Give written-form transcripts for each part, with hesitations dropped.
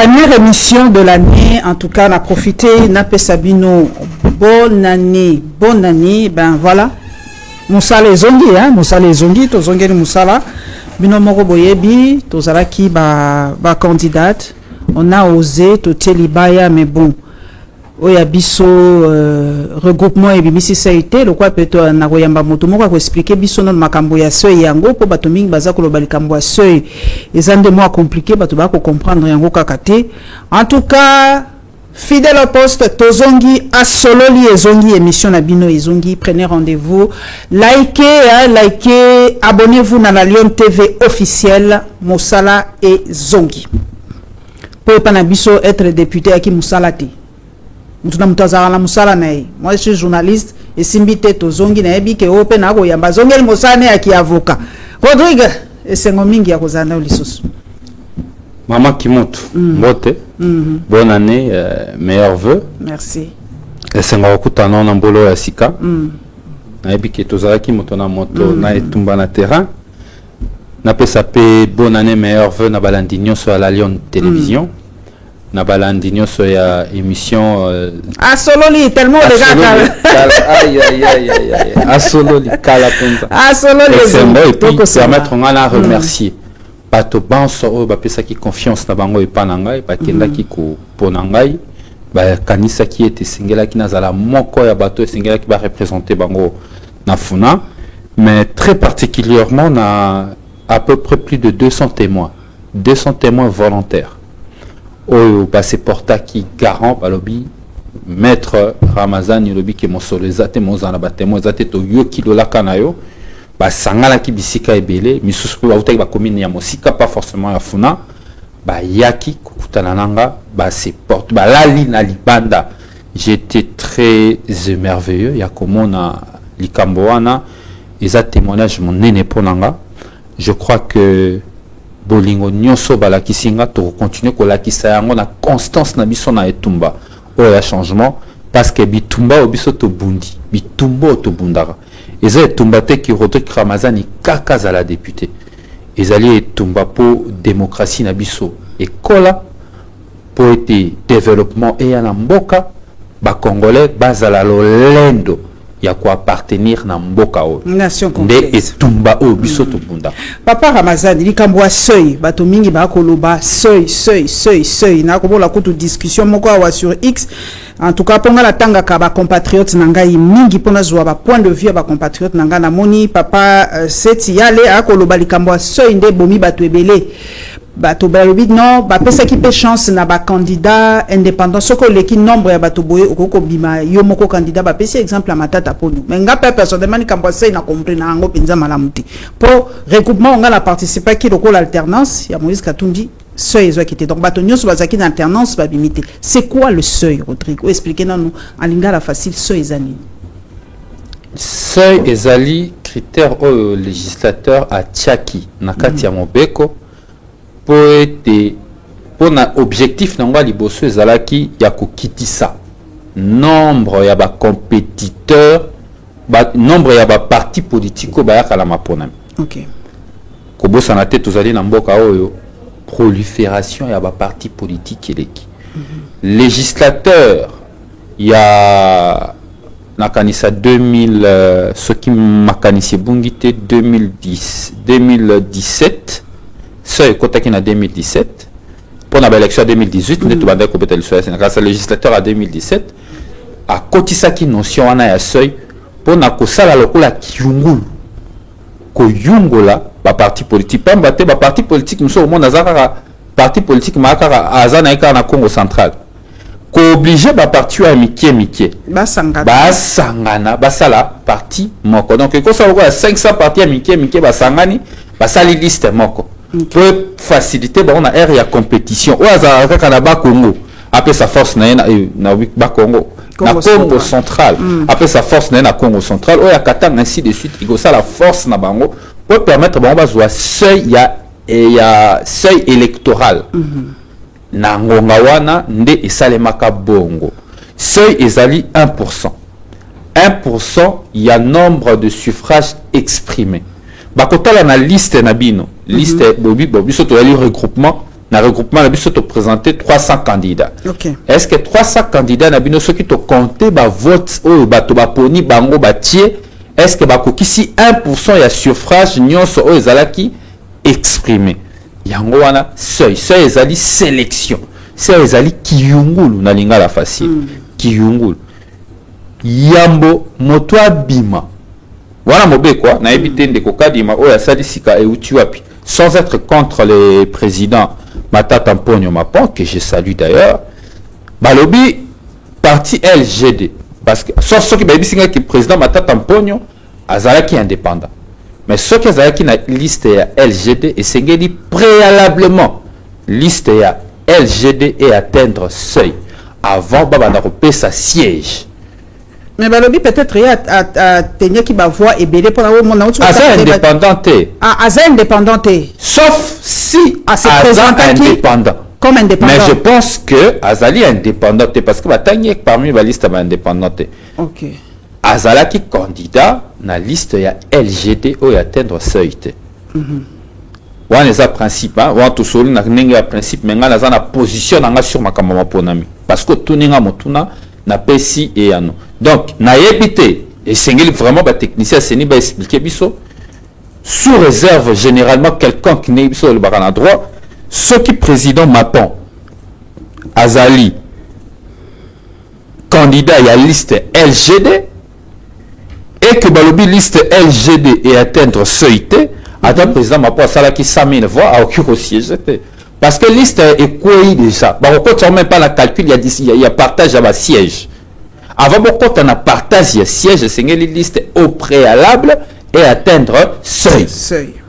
Première émission de l'année, en tout cas, on a profité, Nape Sabino, bonne année, ben voilà. Moussala Zongi, hein, Moussala Zongi, Tozongi Moussala, Bino Moro Boyebi, Tozalaki, candidate. On a osé, Totelibaya, mais bon. Oya biso regroupement et bimisi ça été le quoi peut-être na koyamba moto moko ko expliquer biso non makambo ya seuil yango po bato mingi baza ko lobali kambo ya seuil ezande moi compliqué bato ba ko comprendre yango kakate. En tout cas fidèle au poste tozongi asololi ezongi émission na bino ezongi, prenez rendez-vous, likez, abonnez-vous na la Lion TV officielle Moussala et Zongi pour pas na biso être député à qui Moussala te. Moi je suis journaliste et Simbite Tozongi na ebi ke open na koyamba zongeli mosane ya ki avocat Rodrigue et sengomingi ya kozana lisusu Maman Kimoto mbote bonne année, meilleurs vœux. Merci et sengo kutana na mbolo ya sika na ebi ke tozalaki moto na moto na etumba na terrain na pesa pe bonne année, meilleurs vœux na balandinyo sur la Lion télévision. Na balandinyo so ya émission Asololi tellement aïe Asololi kala ponza Asololi et puis permettre on a remercier bato banso o ba pesa ki confiance na bango epananga e bakenda ki ko ponangai ba kanisa ki était singela ki nazala moko ya bato singela ki ba représenter bango na funa, mais très particulièrement na à peu près plus de 200 témoins volontaires. Oyo passé porta qui garant balobi maître Ramazan lobi ke mosolo zate mozana batemo zate to yo kilola kanayo ba sangala ki bisika ebele misusu ba utaki ba commune ya mosika pas forcément ya funa ba yaki kukutana nanga ba se porte ba lali na libanda. J'étais très émerveilleux ya komona likambo wana eza témoignage mon nene ponanga. Je crois que bolingo nyonso balakisinga to continuer ko lakisa yango na constance na biso na etumba o ya changement parce que bitumba obiso to bundi bitumba to bundara eza etumba te ki Rodrigue Ramazani kaka za la député ezali etumba po démocratie na biso ekola po ete développement et ya na mboka ba congolais bazala lolendo ya ko appartenir na mboka o nation congolaise etumba o biso to bunda. Papa Ramazani likambo ya seuil bato mingi ba koloba seuil na ko bola kutu discussion moko wa sur X. En tout cas ponga la tanga ka ba compatriotes nangai mingi pona zwa ba point de vue ba compatriotes nanga na moni papa seti yale akoloba likambo ya seuil nde bomi bato ebele bato balobi non ba pesa ki pe chance na ba candidat indépendant soko leki nombre ya bato boye okoko bima yo moko candidat ba pesa exemple à matata ponu mais nga pe personnellement kambo sey na comprendre ngo penza malamuti pour regroupement on a la participer ki loko l'alternance ya Moïse Katumbi seuil ezo kité donc bato nyonso bazaki na alternance ba bimité. C'est quoi le seuil, Rodrigue? Expliquez nous en lingala facile seuil ezali. Seuil ezali critère au législateur a tiaki na kati ya mobeko pour na objectif nangwa liboso ezalaki ya kokitisa nombre ya ba compétiteurs nombre ya ba parti politico ba yakala mapona. OK. Kobosa na te tozali na mboka oyo prolifération ya ba parti politique eleki. Législateur ya nakanisa 2000 ce qui makanisi bungite 2017 seuil kotaki na 2017 pour la élection 2018 nous devons compléter le seuil grâce à législateur à 2017 a kotisaki notion wana ya seuil pour na kosala lokola kiungulu ko yungola ba parti politique pamba te ba parti politique nous au monde azaka parti politique makaka azana eka na Congo central ko obligé ba parti ya mikie basangana basala parti moko donc ko sa lokola 500 parti ya mikie basangani basali liste moko. Pour faciliter on a area compétition ou azaka kana ba Congo après sa force na ba Congo na Congo central après sa force na Congo central ou ya katanga ainsi de suite il ça la force na bango pour permettre bon bazwa seuil ya seuil électoral na ngonga wana nde esalemaka bongo seuil ezali 1%. 1% il y a nombre de suffrages exprimés. Bakotala na liste na bino liste bobi surtout le regroupement na regroupement na biso to présenter 300 candidats. Okay. Est-ce que 300 candidats na bino soki to compter ba vote o bato ba poni bango batie, est-ce que ba kokisi 1% ya suffrage nyonso o ezalaki exprimé. Yango wana seuil ezali sélection. Seuil ezali kiyungulu na lingala facile. Kiyungulu. Yambo moto abima. Voilà mobe quoi, na ebité ndeko kadima o ya salisika e uti wapi. Sans être contre les présidents Matata Mponyo Mapon, que je salue d'ailleurs, balobi parti LGD. Parce que, sauf ceux qui baby singa qui président Matata Mponyo, azala qui indépendant. Mais ceux qui azala qui na liste ya LGD, et c'est dit préalablement, liste ya LGD et atteindre seuil. Avant, baba na repé sa siège. Mais balobi peut-être il y a tenir qui va voir et belé pour la mon autre. Aza indépendanté. Aza indépendanté. Sauf si Aza indépendant. Comme indépendant. Mais je pense que Azali est indépendanté parce que Batagné parmi la liste indépendante. OK. Azala qui candidat na liste ya LGD ou atteindre seuil. Wan les principe hein, wan to soli na ninga principe mais nga na position nga sur makamama ponami parce que tout ninga motuna na pesi et ano. Donc na yebité et sengeli vraiment ba technicien seni ba expliquer biso sous réserve généralement quelqu'un qui n'est biso le barana droit ce qui président Mapon Azali candidat ya liste LGD et que balobi liste LGD et atteindre seuil attends président Mapon sala qui 100 000 voix à aucun siège parce que liste est quoi déjà bah on même pas la calcul il y a partage à ma siège avant quand on a partage il y a siège c'est une liste au préalable et atteindre seuil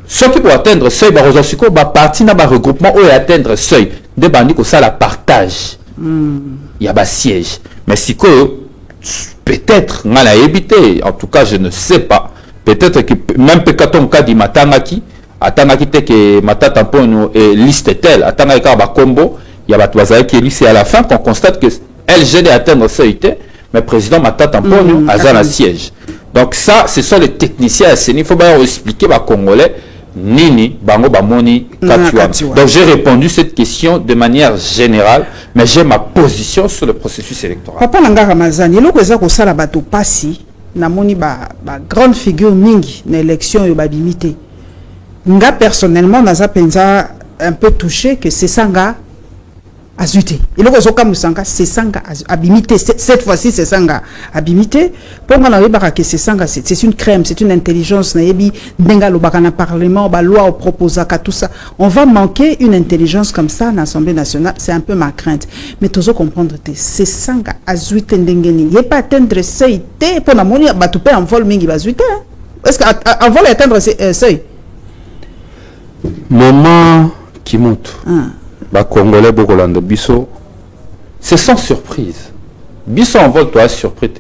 ceux qui pour atteindre seuil bah aujourd'hui quoi bah partie na bah regroupement ou atteindre seuil de bandits que ça la partage il y a bah siège mais si que peut-être on a évité en tout cas je ne sais pas peut-être que même Pekaton Kadi Matangaki Atangaki te que Matata Mponyo et liste telle Atangaki ba combo il y a batouazaki qui est lycée à la fin qu'on constate que LGD atteindre seuil mais président Matata Mponyo a un siège. Donc ça, ce sont les techniciens à ce niveau. Il faut bien expliquer aux Congolais nini bango bamoni katuan. Donc j'ai répondu cette question de manière générale, mais j'ai ma position sur le processus électoral. Papa Nanga Ramazani, il y a ko sala bato passi na moni ba grande figure mingi na élection yo babimité. Nga personnellement naza penza un peu touché que c'est sanga azuté. Il y a aussi Musanga, c'est sanga abimité. Cette fois-ci, c'est sanga abimité. Pour moi, c'est une crème, c'est une intelligence. Denga le parlement, la loi propose tout ça. On va manquer une intelligence comme ça dans l'Assemblée nationale. C'est un peu ma crainte. Mais tu dois comprendre, c'est sanga azuté ndengeni. Il n'y a pas atteindre seuil. Pour la monnaie, tu peux en vol mingi azuté. Est-ce qu'en vol atteindre seuil? Moment qui monte. Bah Congolais Bogolando Bisso, c'est sans surprise. Bisso en vol toi surpris.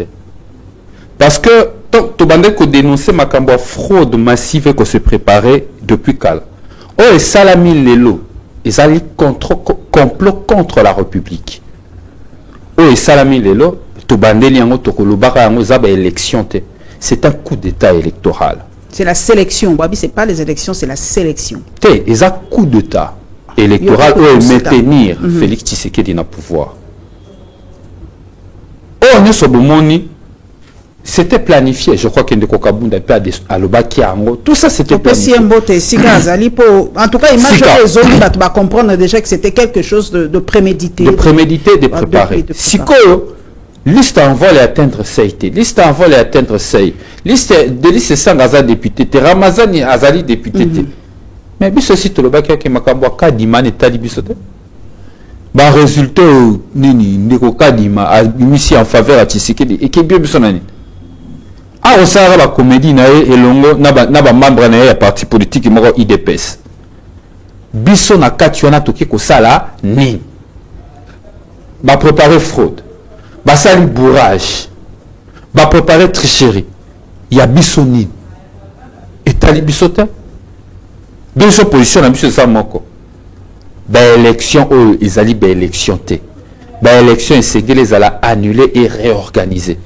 Parce que tu bandé que dénoncer ma cambo fraude massive que se préparait depuis Cal. Oh et Salami Lelo, ils allaient complot contre la République. Oh et Salami Lelo, tu bandé liango to kolobaka yango za ba élection te. C'est un coup d'état électoral. C'est la sélection. Babi c'est pas les élections, c'est la sélection. Te, ils a coup d'état électoral ou maintenir Félix Tshisekedi dans le pouvoir. Oh, nous sommes c'était planifié. Je crois qu'il y a des Kokabunda à l'Obakiango. Tout ça, c'était planifié. En tout cas, imagine les autres, tu vas comprendre déjà que c'était quelque chose de prémédité. De prémédité, de préparé. Si quoi, liste en vol et atteindre Seïté. Liste en vol et atteindre Seï. Liste de liste sans Gaza député. Ramazani Azali député. Mais bis aussi tout le bac qui m'a camboa kadima et talibisote. Bah résultat nini ndeko kadima a mis en faveur à Tshisekedi et qui bien bisonani. Ah on sera la comédie na et longo na ba membre na ya parti politique moko IDPS. Biso na kationa toki ko sala ni. Ba préparer fraude. Ba sali bourrage. Ba préparer tricherie. Ya biso ni. Et talibisote. Dans sa position, la mission de Samoko. L'élection, ils allaient l'élection. L'élection, ils allaient annuler et réorganiser.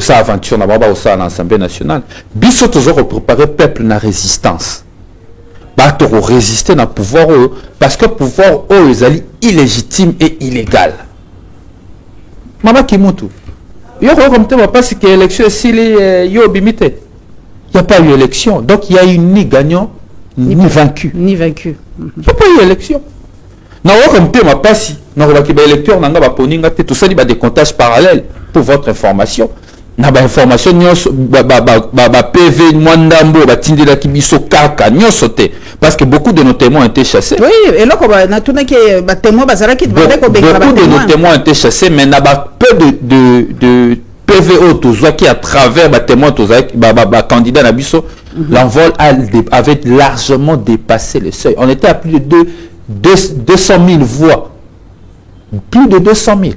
Ça aventure, ça à l'Assemblée nationale. Biso toujours préparer peuple na résistance. bato résister na pouvoir parce que pouvoir est illégitime et illégal. Mama Kimutu, yo comme tu pas si que élection si yo bimité. Il n'y a pas eu élection, donc il y a eu ni gagnant ni vaincu. Ni vaincu. Il n'y a pas eu élection. Non, comme tu pas si, non, l'électeur n'a pas poninga tout ça, il y a des comptages parallèles pour votre information. Na ba information nyonso ba PV mwandambo ba tindela kibiso kaka nyonso te parce que beaucoup de nos témoins ont été chassés. Oui, et là na tuna ke ba témoins bazala ki ba ko beaucoup de nos témoins ont été chassés mais na ba peu de PVO tozwa qui à travers ba témoins tozwa ba candidat na biso l'envol avait largement dépassé le seuil. On était à plus de 200 000 voix. Plus de 200 000.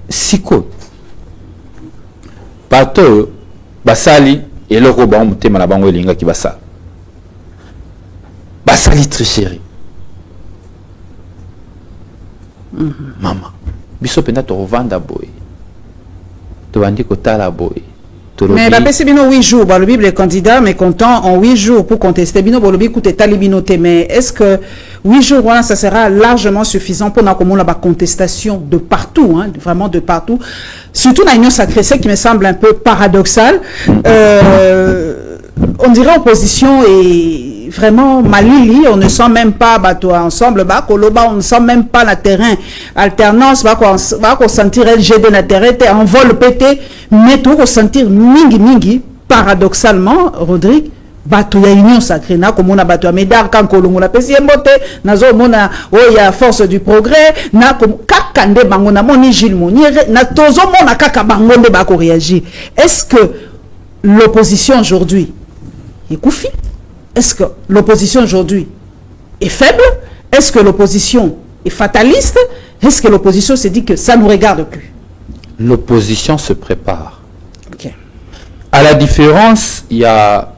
Siko bato basali eloko ba mutema na bango elinga ki basala basali tricherie mama biso penda to revanda boy to bandi kotala boy. Mais la PCBino 8 jours, bah, le Bible est candidat, mais content en 8 jours pour contester. Bino, bon, le Bible coûte talibinoté. Mais est-ce que 8 jours, voilà, ça sera largement suffisant pour la contestation de partout, hein, vraiment de partout. Surtout dans l'Union sacrée, c'est qui me semble un peu paradoxal. On dirait opposition et vraiment malili, on ne sent même pas toi ensemble, on ne sent même pas la terrain. Alternance, va sentir LGD na terrain, en vol pété, mais tout ressentir mingi, paradoxalement, Rodrigue, bato ya union sacrée, na comme on a bato médard quand kolongo la pesi mbote, nazo mona ya force du progrès, na comme kakande bango na moni Gilles Monnier, na tozo mona kaka bango de bako réagir. Est-ce que l'opposition aujourd'hui est koufi? Est-ce que l'opposition aujourd'hui est faible? Est-ce que l'opposition est fataliste? Est-ce que l'opposition se dit que ça ne nous regarde plus? L'opposition se prépare. Okay. À la différence, il y a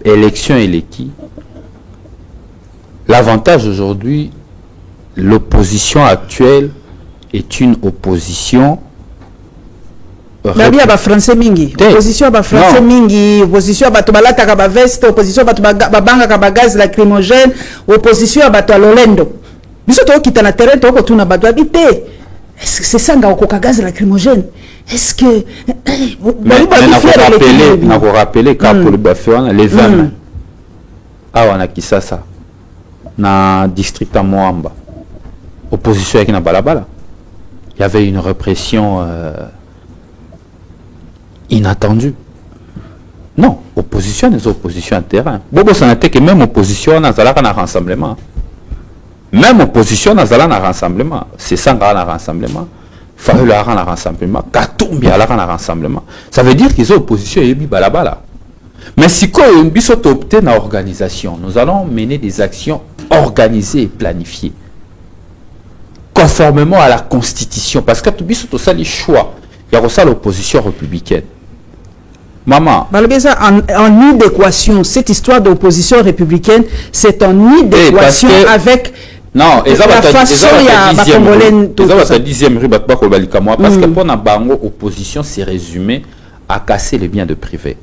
élection et l'équipe. L'avantage aujourd'hui, l'opposition actuelle est une opposition Babia ba français mingi, opposition ba français mingi, opposition ba tobalata ka ba veste, opposition ba banga ka ba gaz lacrymogène, opposition ba to lolendo. Biso to kita na terrain to ko tuna ba habité. Est-ce que c'est ça nga ko ka gaz lacrymogène? Est-ce que na ko rappeler ka pour le bafé les 20 ah on a qui ça na district à Moamba. Opposition avec na balabala. Il y avait une répression inattendue. Non, opposition des oppositions à terrain. Bobo ça n'était que même opposition dans un rassemblement. Même opposition dans un rassemblement. C'est ça un rassemblement. Faru la un rassemblement. Katumbi à la rassemblement. Ça veut dire qu'ils ont opposition et balabala. Mais si on a opté dans l'organisation, nous allons mener des actions organisées et planifiées. Conformément à la Constitution. Parce que tout ça les choix. Il y a aussi l'opposition républicaine. Maman. En idéquation, cette histoire d'opposition républicaine, c'est en idéquation avec non, la façon il y a la dixième rue parce que pour la bango opposition c'est résumé à casser les biens de privé.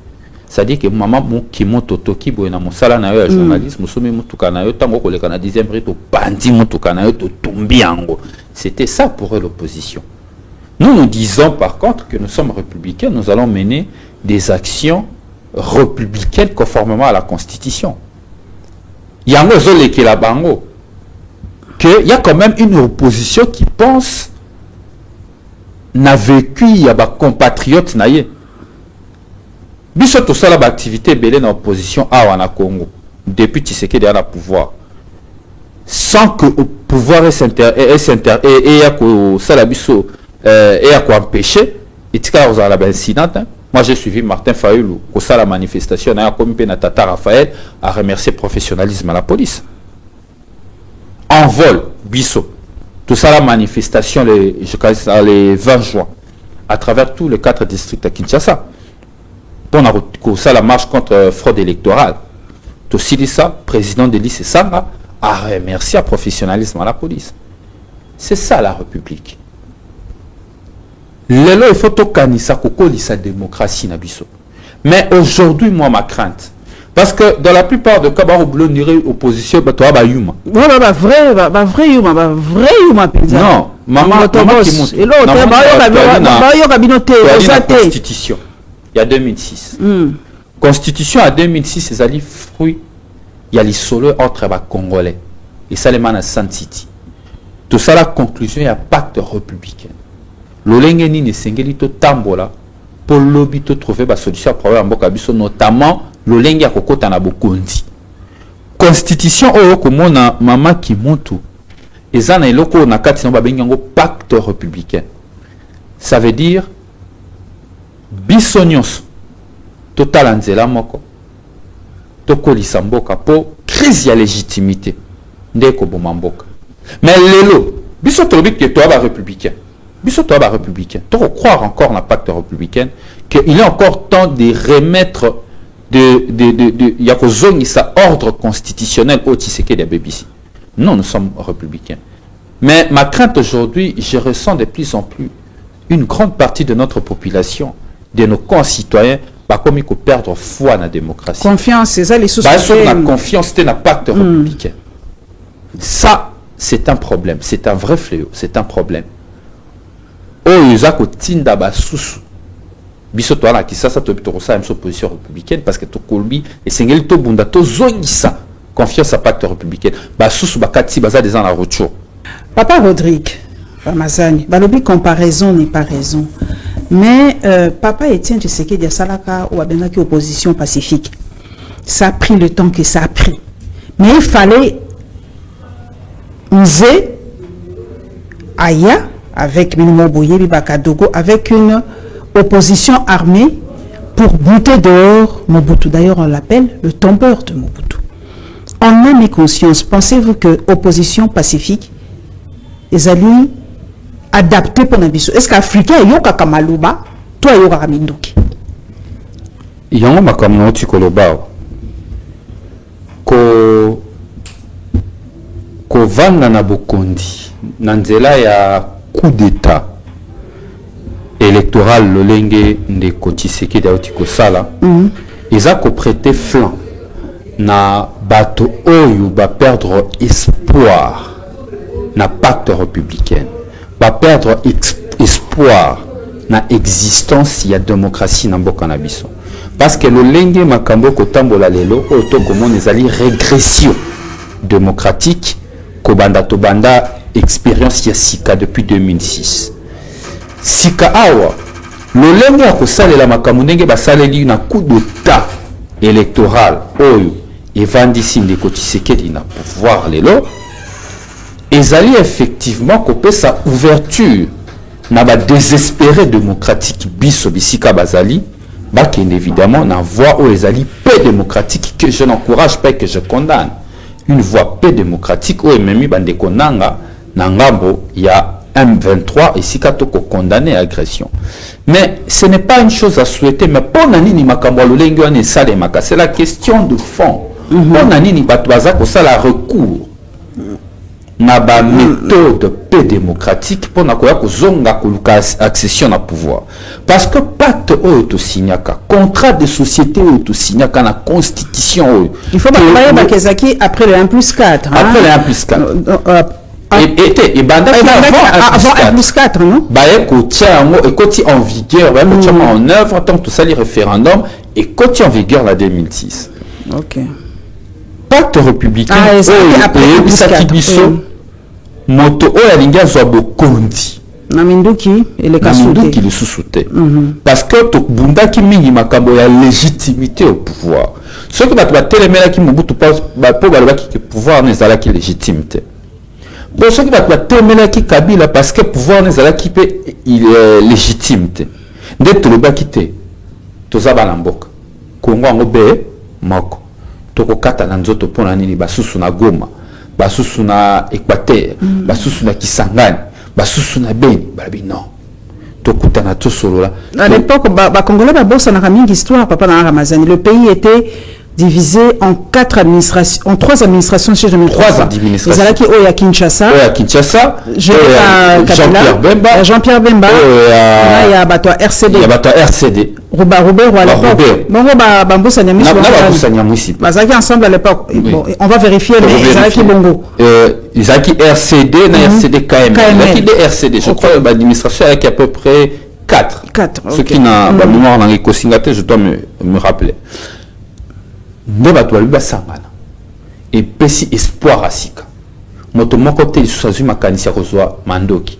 C'est-à-dire que maman qui monte toki boy na mosala na yo journaliste musomi mutuka na yo tango ko leka na dixième rue to bandi mutuka na yo to tumbi yango. C'était ça pour eux l'opposition. Nous disons par contre que nous sommes républicains, nous allons mener des actions républicaines conformément à la Constitution. Il y a qu'il y a quand même une opposition qui pense n'a vécu, il y a des compatriotes naïe. Biso tout ça, l'activité belé dans l'opposition à Congo, depuis Tshisekedi à la pouvoir. Sans que le pouvoir et à quoi empêcher, et moi j'ai suivi Martin Fayoulou, au la manifestation, Tata Raphaël a remercié le professionnalisme à la police. En vol, Bisso, tout ça la manifestation les 20 juin, à travers tous les 4 districts à Kinshasa. Pour ça la marche contre fraude électorale. Tout ça, président de l'ICE Sanga a remercié le professionnalisme à la police. C'est ça la République. lelo il faut tokanisa kokolisa démocratie na biso. Mais aujourd'hui moi ma crainte parce que dans la plupart des cas ba oblonire opposition ba to ba yuma. Voilà ba vrai yuma pizza. Non, maman qui monte. Et l'autre ba yo kabinote constitution. Il y a 2006. Constitution à 2006 c'est ali fruit il y a les solo entre les Congolais et ça les mana San City. Tout ça la conclusion il y a pacte républicain. Lolenge ni sengeli to tambola pour lobby to trouver ba solution problème mboka biso notamment lolenge ya kokota na bokondi. Constitution oyo komona mama Kimuntu ezana eloko na kati na ba bengango pacte républicain. Ça veut dire biso nyonso total nzela moko tokolisa mboka po crise ya légitimité ndeko boma mboka. Mais lelo biso tolobi que toi ba républicain biso toi ba républicain to croire encore dans le pacte républicain qu'il est encore temps de remettre de yakozongi sa ordre constitutionnel au Tshisekedi de BBC. Non, nous sommes républicains. Mais ma crainte aujourd'hui, je ressens de plus en plus une grande partie de notre population, de nos concitoyens, comme il faut perdre foi dans la démocratie. Confiance, c'est ça les sous. La confiance dans le pacte républicain. Ça, c'est un problème, c'est un vrai fléau, c'est un problème. Oh, ils ont tinda basusu. Biso to ala kisasa to bitoro sa une position républicaine parce que to kolbi et sengeli to bunda to zongisa confiance à pacte républicain. Basusu bakati baza des en la retour. Papa Rodrigue Ramazani, balobi comparaison n'est pas raison. Mais papa Étienne Tshisekedi a salaka ou abenaki opposition pacifique. Ça a pris le temps que ça a pris. Mais il fallait Nzé Aya avec Minimo Boye Bakadogo avec une opposition armée pour buter dehors Mobutu. D'ailleurs, on l'appelle le tombeur de Mobutu. En âme et conscience, pensez-vous que l'opposition pacifique est allée adapter pour Nabiso? Est-ce qu'Africain est yoka kamaluba, toi yoka kaminduki? Yango makamnoti koloba ko vanga na bokondi na nzela ya coup d'état électoral lolenge ndeko Tshisekedi auti kosala eza ko prêter flanc na bato oyo ba perdre espoir na pacte républicain, ba perdre espoir na existence ya démocratie na mboka na biso parce que lolenge makambo kotambola lelo oyo to komona ezali régression démocratique kobanda to banda expérience ya sika depuis 2006. Sika awa lolenge ya kosalela makambo ndenge basaleli na coup d'état électoral oyo evandisi ndeko Tshisekedi na pouvoir lelo ezali effectivement kopesa ouverture na ba désespéré démocratique biso bisika bazali bakende évidemment na voie oyo ezali peu démocratique que je n'encourage pas et que je condamne, une voie peu démocratique oyo ememi bandeko nanga na ngambo ya M23 et si katoko condamné agression. Mais ce n'est pas une chose à souhaiter. Mais pour nanini makambo lolenge wane salemaka, c'est la question de fond. Pour nanini batwaza ko sala recours na ba méthode peu démocratique pour na koya ko zonga koluka accession na pouvoir. Parce que pacte oyo to signaka, contrat de société oyo to signaka na constitution oyo. Il faut pas bakezaki après le 1+4. Après le 1+4. Et avant 1+4, non? Et côté en vigueur, en œuvre, tant tout ça, les référendums, et côté en vigueur la 2006. Ok. Pacte républicain, après 1+4. Moto oya linga zoabo kondi. Naminduki et le Naminduki qui le sous-souté. Parce que to bunda ki mingi makambo ya légitimité au pouvoir. Ce que batwa telemela ki Mobutu pense po baloba ki pouvoir nezala ki légitimité. Pour ceux qui va terminer qui Kabila parce que pouvoir n'est pas qui il est légitime. Dès que le bas quitté, tout ça va l'embok. Congo en obé, moko. Toko kata nanzoto pour la nini basusu na Goma, basusu na Équateur, basusu na Kisangani, basusu na Beni, balabi non. Toko tana tout solo là. À l'époque, Congolais ba bossa na mingi histoire papa na Ramazani. Le pays était divisé en 3 administrations chez Trois administrations. Ezalaki oyo ya Kinshasa. Jean-Pierre Bemba. Jean-Pierre Bemba. Il y a bato RCD. Il y a bato RCD. Robert à l'époque. Bon, Bamboussa Nyamwisi. Bazaki ensemble à l'époque. Bon, on va vérifier les Ezalaki Bongo. Ezalaki RCD, na RCD KML. Ezalaki des RCD. Je crois que l'administration est à peu près 4. Ce qui n'a pas mémoire dans les Kosingate, je dois me rappeler. Nde bato baluba sangana et pesi espoir asika moto moko te lisusu makanisi ya kozwa mandoki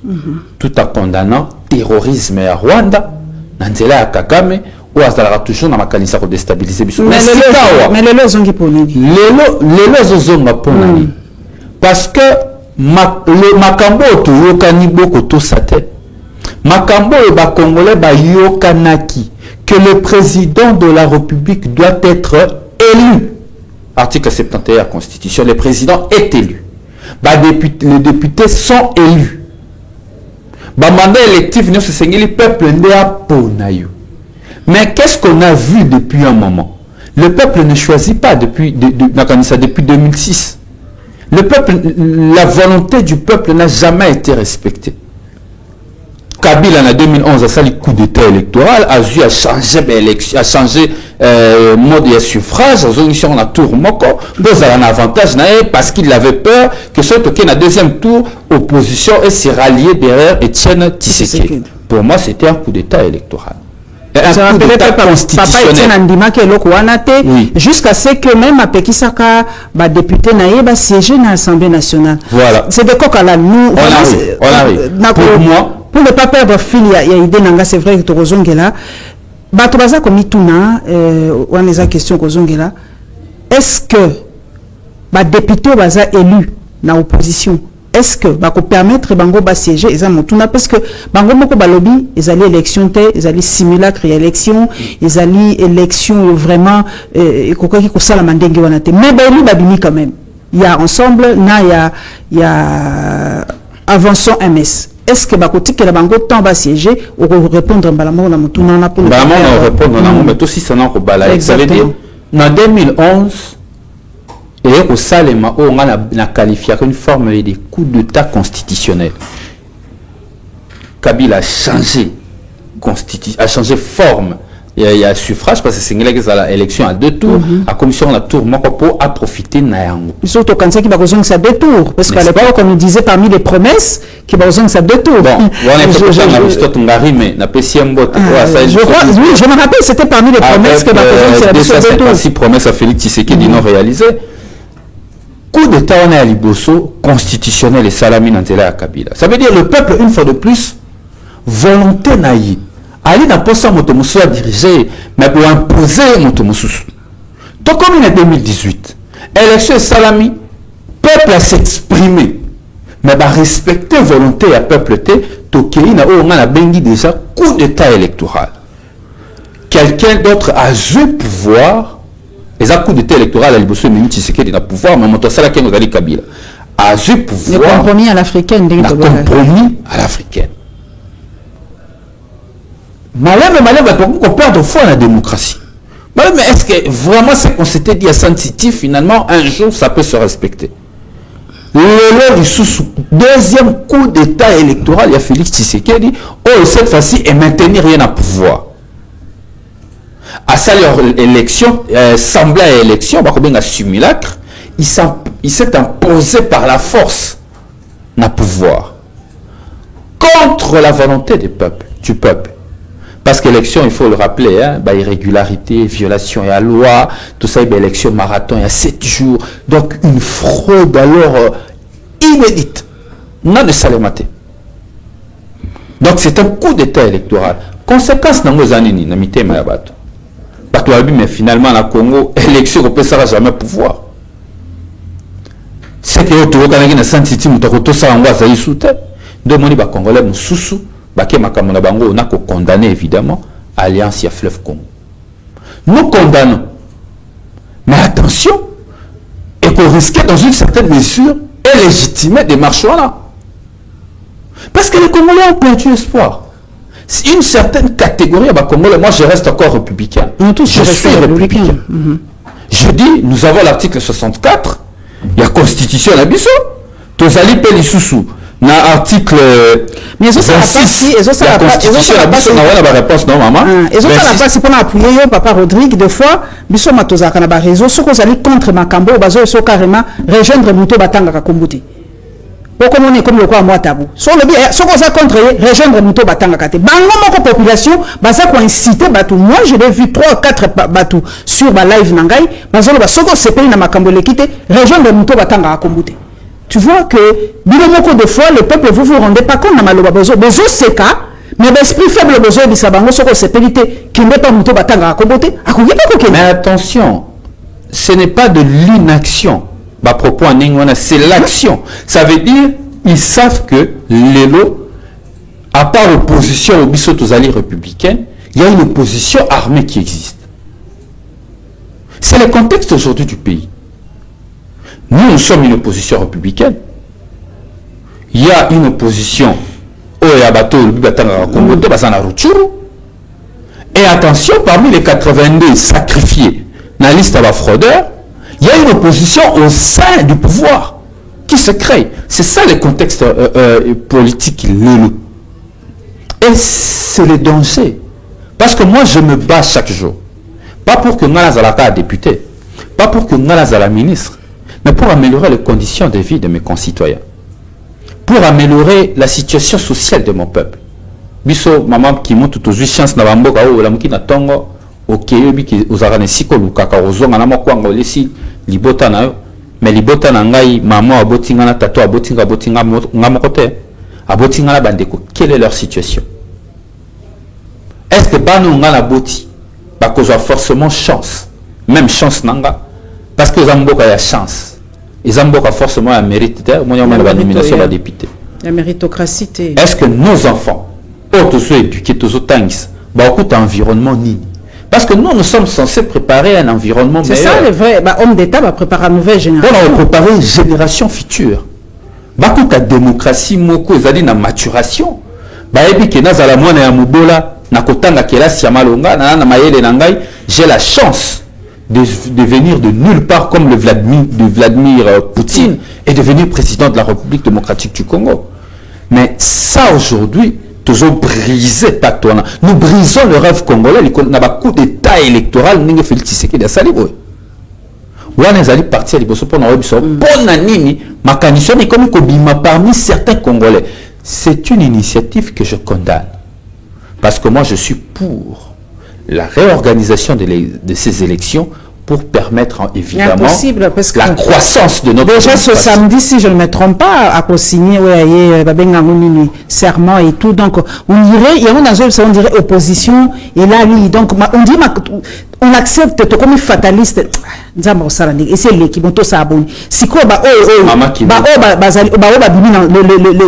tout en condamnant terrorisme ya Rwanda na nzela ya Kagame ou azalaka toujours na makanisi ya kodestabiliser biso mais lelo zongi ponini lelo zozonga ponani parce que makambo toyokani boko tosate makambo ba congolais ba yokanaki que le président de la République doit être élu. Article 71 de la Constitution, le président est élu. Les députés sont élus. Mandat électif, nous sommes le peuple mais qu'est-ce qu'on a vu depuis un moment? Le peuple ne choisit pas depuis 2006. Le peuple, la volonté du peuple n'a jamais été respectée. Kabila en 2011 a sali coup d'état électoral, a changé mode de suffrage, on a tour moko, vous avez un avantage parce qu'il avait peur que ce qui est la deuxième tour, opposition et se rallier derrière Etienne Tshisekedi. Pour moi, c'était un coup d'état électoral. Un coup d'état constitutionnel. Jusqu'à ce que même à Pekisaka, député naïe, siéger dans l'Assemblée nationale. Voilà. C'est des coques à la nous. On arrive. Pour moi, pour ne pas perdre fil, il y a idée nanga, c'est vrai que tu rozongela. Batobaza comme ituna, on a question kozongela. Est-ce que ba député baza élu na opposition? Est-ce que ba ko permettre bango ba siéger eza motuna parce que bango moko ba lobby ezali élection te, ezali simulacre élection, ezali élection vraiment kokoki ko sala mandenge wana te. Mais ba élu ba bimi quand même. Il y a ensemble il y a avançons MS. Est-ce que bakoti que la bango temps va siéger ou répondre balamon na mutuna na pour balamon répondre na mais aussi ça n'a ko bala ça veut dire en 2011 et au Salema on a qualifié une forme de coup d'état constitutionnel. Kabila a changé forme. Il y a suffrage parce que c'est l'élection à 2 tours, la commission à tour pour a profité nayango. Surtout quand c'est qui va besoin ça 2 tours parce qu'à l'époque on nous disait parmi les promesses qui va besoin ça 2 tours. Bon, on a fait je me rappelle c'était parmi les promesses que va besoin ça 2 tours. Si promesse à Félix Tshisekedi non réalisée. Coup d'état on a liboso constitutionnel et salami nantela à Kabila. Ça veut dire le peuple une fois de plus volonté naïe. Ali n'a pas ça motomusu à diriger, mais pour imposer motomusu. Donc comme en 2018, élection salami, peuple a s'exprimer, mais va respecter volonté à peuple te, tokei na on a bengi déjà coup d'état électoral. Quelqu'un d'autre a joué pouvoir, les coup d'état électoral à l'Ibosso Mimi Tshisekedi na pouvoir, mais mon sala qui nous a dit Kabila a joué pouvoir. Le compromis à l'africaine, compromis à l'africaine. Malheur, on perd foi la démocratie. Mais est-ce que vraiment ce qu'on s'était dit à sensitif, finalement, un jour, ça peut se respecter? Deuxième coup d'état électoral, il y a Félix Tshisekedi, cette fois-ci, et maintenir rien à pouvoir. À ça, leur élection, semblait à élection, un simulacre, il s'est imposé par la force à pouvoir. Contre la volonté du peuple. Parce que l'élection, il faut le rappeler, irrégularité, violation de la loi, tout ça, élection marathon, il y a 7 jours. Donc, une fraude alors inédite. Non de salématé. Donc, c'est un coup d'état électoral. Conséquence, dans nos années, mais finalement, la Congo, l'élection ne peut jamais pouvoir. C'est que tu vois, quand Congolais, on a condamné évidemment Alliance et Fleuve Congo. Nous condamnons. Mais attention, et qu'on risquait dans une certaine mesure et légitimer des marches là. Parce que les Congolais ont perdu espoir. Si une certaine catégorie, Congolais, moi je reste encore républicain. Je suis républicain. Je dis, nous avons l'article 64, il y a constitution à biso, tozali peli susu. Na article mais ça la passe et ça la passe on a la réponse non maman et ça la passe pour appuyer papa Rodrigue des fois biso matozaka na ba réseau ce qu'on allait contre makambo bazo so carrément rejoindre muto batanga ka kombuti pour comme on est comme le quoi moi tabou sur le bien ce qu'on a contre rejoindre muto batanga kate bango moko population baza ko inciter batou moi je l'ai vu 3 4 batou sur ba live nangai bazo ba soko sepeli na makambo lekite rejoindre muto batanga ka kombuti. Tu vois que, de fois, le peuple, vous vous rendez pas compte de maloba besoin. Besoin c'est cas, mais l'esprit faible besoin de sabango sur cette périté qui n'est pas muto batanga à kobote. Mais attention, ce n'est pas de l'inaction. Bah propos en Ningwana, c'est l'action. Ça veut dire, ils savent que l'élo, à part l'opposition au biso aux alliés républicains, il y a une opposition armée qui existe. C'est le contexte aujourd'hui du pays. Nous sommes une opposition républicaine. Il y a une opposition et attention, parmi les 82 sacrifiés dans la liste de fraudeurs, il y a une opposition au sein du pouvoir qui se crée. C'est ça le contexte politique. Et c'est le danger. Parce que moi, je me bats chaque jour. Pas pour que Ngala Zalaka député, pas pour que Ngala Zala ministre, mais pour améliorer les conditions de vie de mes concitoyens, pour améliorer la situation sociale de mon peuple. Biso maman qui monte toutes les chances na bamboka o la mukina tongo okeyo biki ozarane siko lukaka ozonga na makwanga olesi libota na yo mais libota na ngai maman abotinga na tato abotinga ngamokote abotinga na bandeko. Quelle est leur situation? Est-ce que banu ngala boti ba kozwa forcément chance, même chance nanga? Parce que Zamboka a chance. Et Zamboka forcément a mérité. La nomination de la députée. La méritocratie. Est-ce que nos enfants, autres éduqués, tous tangis, beaucoup d'environnement ni? Parce que nous sommes censés préparer un environnement meilleur. C'est ça le vrai. Homme d'État va préparer une nouvelle génération. On va préparer une génération future. Beaucoup de démocratie, moko, ils na maturation. J'ai la chance de venir de nulle part comme le Vladimir Poutine et devenir président de la République démocratique du Congo. Mais ça aujourd'hui, toujours brisé par toi. Nous brisons le rêve congolais. Il y a un coup d'état électoral. Nous avons fait des salibres. On est parti à l'Iboso pour nous dire bon anini, ma condition est comme parmi certains Congolais. C'est une initiative que je condamne. Parce que moi, je suis pour la réorganisation de ces élections pour permettre évidemment la croissance de notre déjà ce samedi, si je ne me trompe pas, à co-signer serment et tout. Donc, on dirait, il y a on dirait opposition, et là, oui, donc, on dit, on accepte comme fataliste. Et c'est l'équipe, on tous abonné. Si quoi,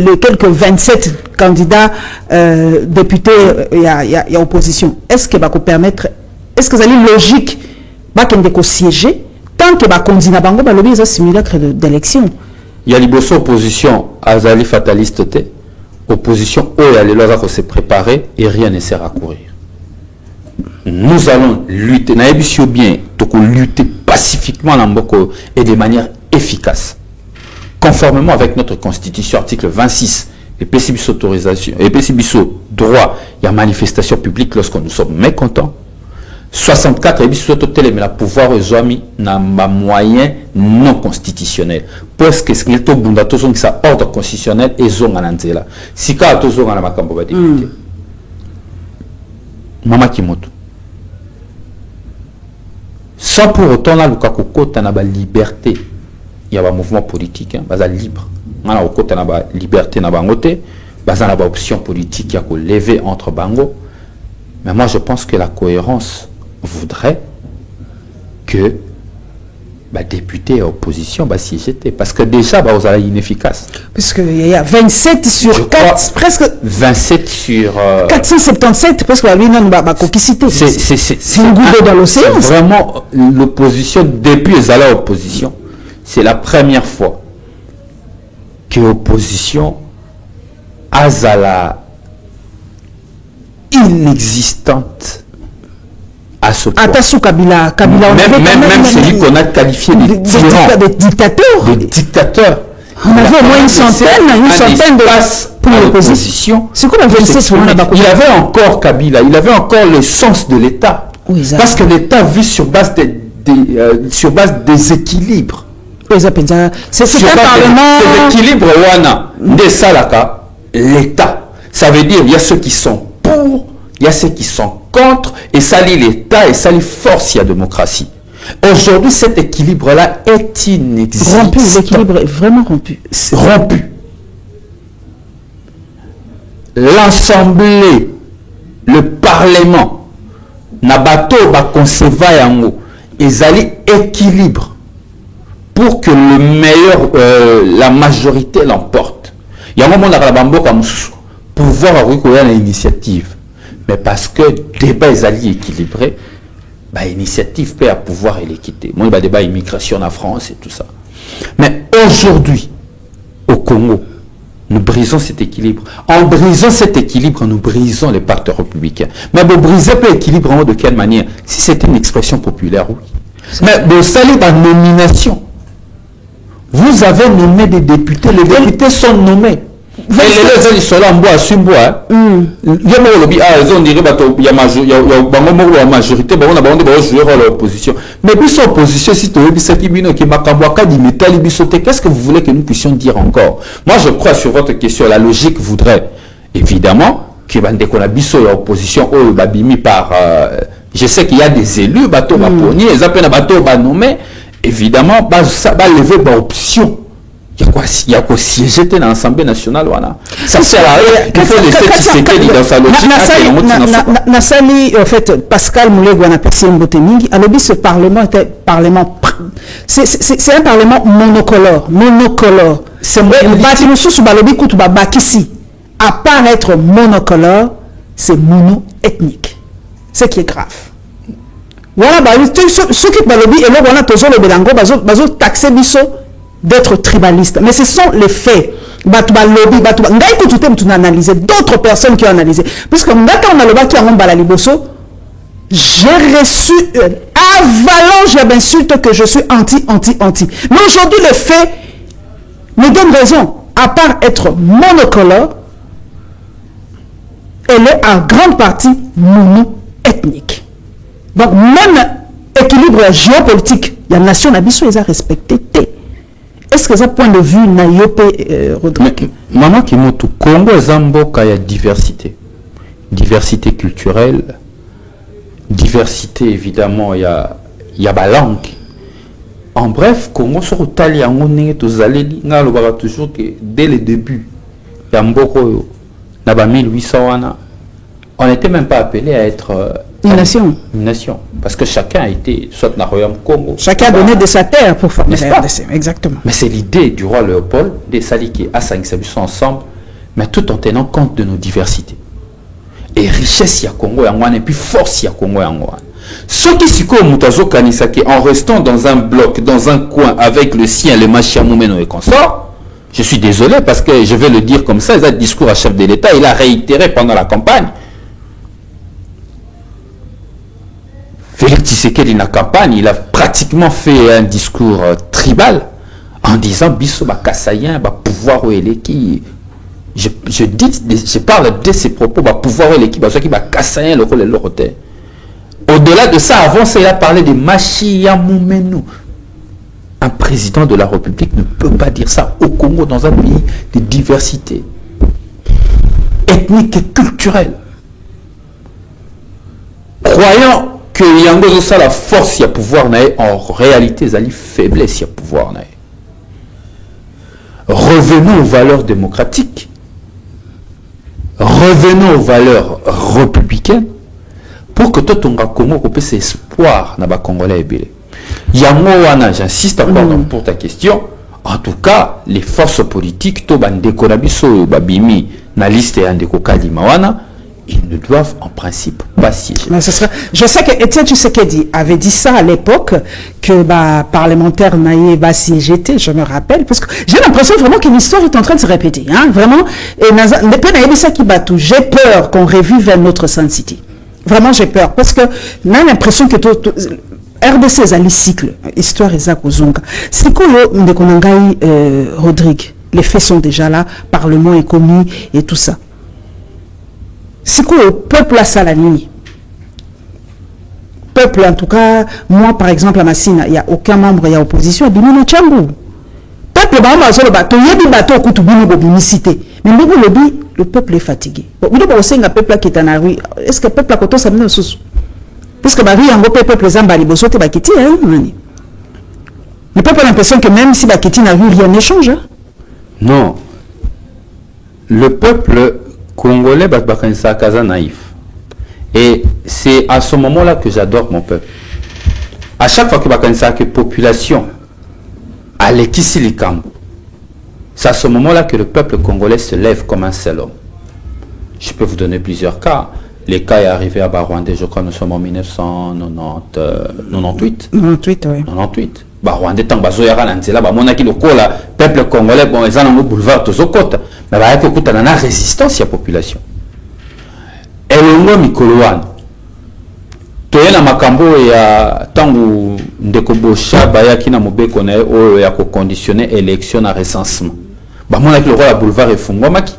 les quelques 27 candidats députés, il y a opposition. Est-ce que va permettre, est-ce que ça est logique? Bakendeko siéger tant que bakondina bango balobi eza simulacre d'élection. Il y a liboso opposition azali fataliste te opposition o ya lelo za se préparer et rien ne sert à courir. Nous allons lutter na ebisio bien toko lutter pacifiquement na mboko et de manière efficace conformément avec notre constitution article 26 et PCBIS autorisation et PCBIS droit il y a manifestation publique lorsque nous sommes mécontents. 64 et mais la pouvoir aux hommes n'a pas moyen non constitutionnel parce que ce qui est au bout de ça ordre constitutionnel et zone en anzela si ka to zone na makambo ba député mama kimoto sans pour autant là lukako kota na ba liberté il y a un mouvement politique baza libre ngana kota na ba liberté na bangote baza na ba option politique ya ko lever entre bango mais moi je pense que la cohérence voudrait que député et opposition siéger parce que déjà vous avez inefficace parce que il y a 27 sur 4 presque 27 sur 477 parce que la ligne c'est une goutte dans l'océan. Vraiment l'opposition depuis les opposition c'est la première fois que l'opposition azala inexistante à ce point. Atasu Kabila, Même celui qu'on a qualifié de tyran, de dictateur. De dictateur. On avait au moins une centaine de places pour l'opposition. C'est quoi la vérité? Il avait encore Kabila, il avait encore le sens de l'État. Oui, parce que l'État vit sur base des équilibres. C'est un parlement. Ces équilibres, de Salaka, l'État. Ça veut dire il y a ceux qui sont pour, il y a ceux qui sont contre, et ça lie l'État, et ça lie force, il y a démocratie. Aujourd'hui, cet équilibre-là est inexistant. Rompu, l'équilibre est vraiment rompu. C'est rompu. L'Assemblée, le Parlement, Nabato va concevoir yango, ils allaient équilibre pour que le meilleur, la majorité l'emporte. Il y a un moment où pouvoir avoir une initiative, mais parce que le débat est allié équilibré, bah, initiative peut à pouvoir et l'équité. Moi, il y a débat immigration en France et tout ça. Mais aujourd'hui, au Congo, nous brisons cet équilibre. En brisant cet équilibre, nous brisons les pactes républicains. Mais vous brisez pas l'équilibre de quelle manière? Si c'était une expression populaire, oui. Mais vous salez par nomination. Vous avez nommé des députés, les députés sont nommés. Et les gens sont là en bois, sur bois. Il y a la majorité, on a joué l'opposition. Mais puis son opposition, si tu veux, qu'est-ce que vous voulez que nous puissions dire encore? Moi, je crois sur votre question, la logique voudrait évidemment que l'opposition par. Je sais qu'il y a des élus, les appels nommés, évidemment, ça va lever l'option. Il y a quoi siéger dans l'Assemblée nationale, voilà. Ça sert à rien. Il faut laisser Tshisekedi dans sa logique. Nassali, en fait, Pascal Moulegou a percé un boté mingi. Alors, ce parlement était parlement. C'est un parlement monocolore. Monocolore. C'est bâtiment sous Balobi Koutouba Bakissi. À part être monocolore, c'est mono-ethnique. Ce qui est grave. Voilà, ceux qui Balobi et là, on a toujours le Belango, bazo taxé biso d'être tribaliste. Mais ce sont les faits. D'autres personnes qui ont analysé. Parce que j'ai reçu une avalanche d'insultes que je suis anti. Mais aujourd'hui, les faits me donnent raison. À part être monocolore, elle est en grande partie mono-ethnique. Donc, même équilibre géopolitique, la nation Nabiso les a respectés. Est-ce que ça point de vue Nayope Rodrigue? Maman qui monte au Congo, il y a diversité. Diversité culturelle, diversité évidemment, il y a la langue. En bref, Congo sur Italie, on toujours que dès le début, il y a 1800 on n'était même pas appelé à être une nation. Une nation. Parce que chacun a été, soit dans le royaume Congo. Chacun a donné de sa terre pour former la RDC. Exactement. Mais c'est l'idée du roi Léopold, des Sali qui a 5 ensemble, mais tout en tenant compte de nos diversités. Et richesse, il y a Congo, et puis force, il y a Congo. Ceux qui s'y en restant dans un bloc, dans un coin, avec le sien, les Machiamoumeno et consorts, je suis désolé parce que je vais le dire comme ça, il a un discours à chef de l'État, il a réitéré pendant la campagne. Félix Tshisekedi, la campagne, il a pratiquement fait un discours tribal en disant Bisso Kassayen, pouvoir ou qui. Je parle de ces propos, pouvoir ou l'équipe, qui va Kassayen le rôle et l'autorité. Au-delà de ça, avant ça, il a parlé de Machia Moumeno. Un président de la République ne peut pas dire ça au Congo, dans un pays de diversité ethnique et culturelle. Croyant que Yango ça la force y a pouvoir naï, en réalité ça faiblesse y a pouvoir naï. Revenons aux valeurs démocratiques, revenons aux valeurs républicaines pour que tout le Congo puisse espoir na ba Congolais ebele. Yango wana, j'insiste encore pour ta question. En tout cas, les forces politiques to bandeko na biso babimi na liste ya ndeko Kalima wana, ils ne doivent en principe pas siéger. Je sais que Étienne Tshisekedi avait dit ça à l'époque, que parlementaire naïe va siéger, je me rappelle, parce que j'ai l'impression vraiment que l'histoire est en train de se répéter. Hein, vraiment, j'ai peur qu'on revive notre Sun City. Vraiment, j'ai peur. Parce que on a l'impression que RDC est un cycle. Histoire est à Kozonga. C'est quoi le Rodrigue? Les faits sont déjà là. Parlement est commis et tout ça. C'est quoi le peuple à Salanini? Peuple, en tout cas, moi, par exemple, à Massina, il n'y a aucun membre, il y a opposition. Bimino Tchambou. Peuple, le peuple est fatigué. Peuple qui est en rue. Est-ce que le peuple a côté ça me sous? Parce que Bari en peuple Zambali bosote bakiti hein. Le peuple a l'impression que même si bakiti n'a vu rien n'échange. Hein? Non. Le peuple congolais bakanisa kaza naïf. Et c'est à ce moment-là que j'adore mon peuple. À chaque fois que bakanisa que population à l'Ekisilikambo, c'est à ce moment-là que le peuple congolais se lève comme un seul homme. Je peux vous donner plusieurs cas. Les cas est arrivé à Barwandé, je crois que nous sommes en 1998. 98, oui. 98. Barwandé, tant que Bazoyara Lanzela, Monaki le peuple congolais, bon, ils ont un boulevard tous aux côtes. Mais il y a une résistance à la population. Et le nom Mikoloan, toyena makambo ya tangu ndeko bosha bayaki na mobeko na oyo ya ko conditionner élection na recensement ba mona ki le roi boulevard efungwamaki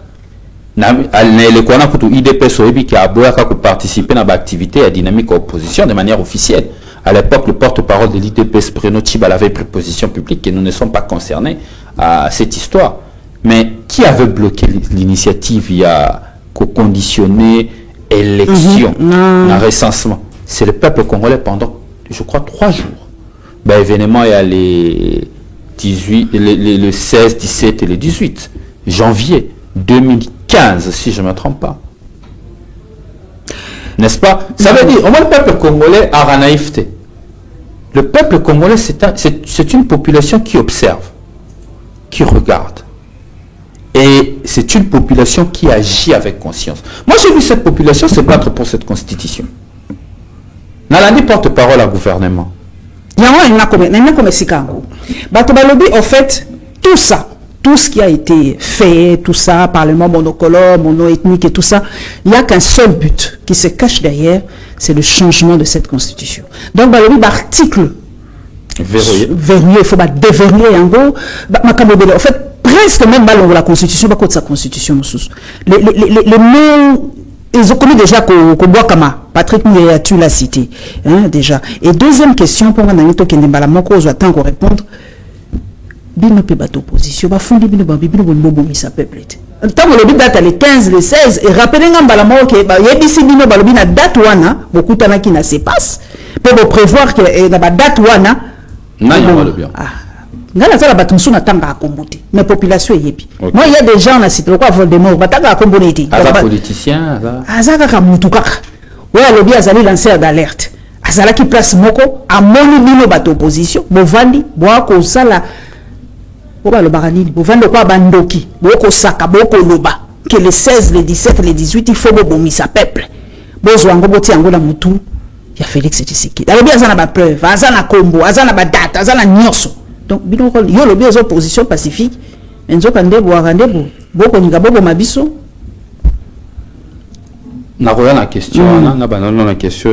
na le kona kutu IDPS oyebi ki aboya ka ko participer na ba activité ya dynamique opposition de manière officielle. À l'époque, le porte-parole de l'IDPS Bruno Tshibala avait pris position publique et nous ne sommes pas concernés à cette histoire. Mais qui avait bloqué l'initiative il y a ko conditionner élection na recensement? C'est le peuple congolais pendant, je crois, 3 jours. Ben, événement, il y a les 18, le 16, 17 et le 18 janvier 2015, si je ne me trompe pas. N'est-ce pas? Ça veut dire, au moins le peuple congolais a la naïveté. Le peuple congolais, c'est une population qui observe, qui regarde. Et c'est une population qui agit avec conscience. Moi, j'ai vu cette population se battre pour cette constitution. Nalandi porte-parole à gouvernement. En fait, tout ça, tout ce qui a été fait, tout ça, parlement monocolore, monoethnique et tout ça, il n'y a qu'un seul but qui se cache derrière, c'est le changement de cette constitution. Donc, l'article verrouillé, il faut déverrouiller en gros. En fait, presque même la constitution, pas contre sa constitution. Les mots. Ils ont connu déjà Kama. Patrick Mouya, tu l'as cité. Hein, déjà. Et deuxième question, pour moi, Nanito Kendembala, moi, je attends qu'on réponde. Bino pe bato opposition, ba fundi bino ba bino bon bobo mi sa peuple. Tant que le date les 15, les 16, et rappelez nga mbala mo que ba yebisi bino ba lobi na date wana, beaucoup tana qui na se passe, pour prévoir que na ba date wana, na ya le bien. Ngala sala batunsu na tanga akombote mais population yebi moi il y a des gens na cité quoi Voldemort batanga akomboneti aza politicien azaka ka mutu kaka ouais lobi azali lanceur d'alerte azala ki place moko amoni bino bato opposition bovandi boako sala boba lo baranini bovandi kwa bandoki boko saka boko loba que les 16 les 17 les 18 il faut bomisa peuple bozo ngo boti ngo la mutu ya Félix Tshisekedi alobi azana ba preuve azana kombo azana ba date azana nyonso. Donc, il y a une opposition pacifique. Il y a une opposition la question, la question